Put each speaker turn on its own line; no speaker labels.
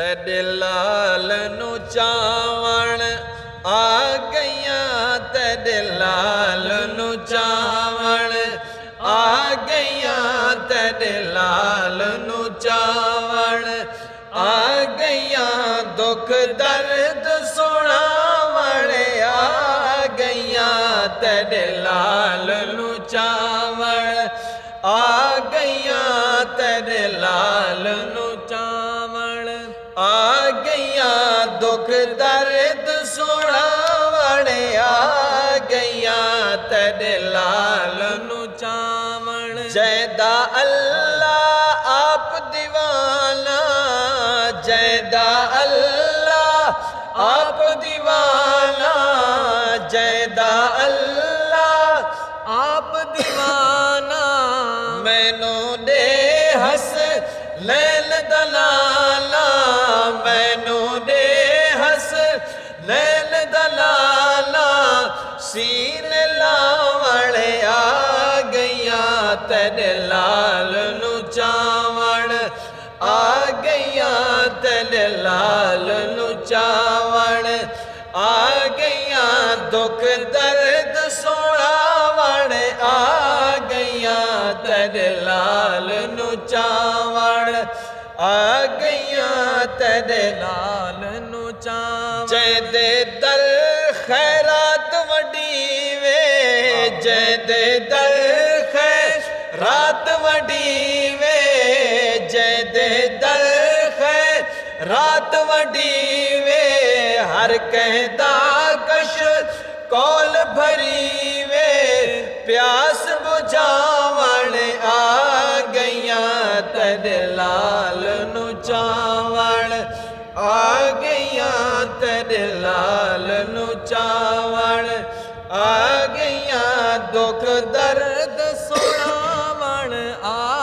तेरे लाल नू चावण आ गईया, तेरे लाल नू चावण आ गईया, तेरे लाल नू चावण आ गईया। दुख दर्द सुनावण आ गईया, तेरे लाल नू चावण आ गईया, तेरे लाल नू चावण आ गईया। दुख दर्द सुनावण आ गईया, तेरे लाल नू चावण। जैदा अल्लाह आप दीवाना, जैदा अल्लाह आप दीवाना, जैदा अल्लाह आप दीवाना। मैनू दे हस लैल दलाला, मैनू दे हस लैल दलाला। सीन लावण आ गईया, तेरे लाल नू चावण आ गईया, तेरे लाल नू चावण आ गईया। दुख दर्द सुनावण आ गईया, तेरे लाल नू चावण आ गईया, तेरे लाल नू चावण। जैदे दर खैरात वडी वे, जैदे दर खैरात वडी वे, जैदे दर खैरात वडी वे। हर कहदा कश कौल भरी वे, प्यास बुझावण आ गईया, तेरे लाल नू चावण आ गईया, तेरे लाल नू चावण आ गईया। दुख दर्द सुनावण आ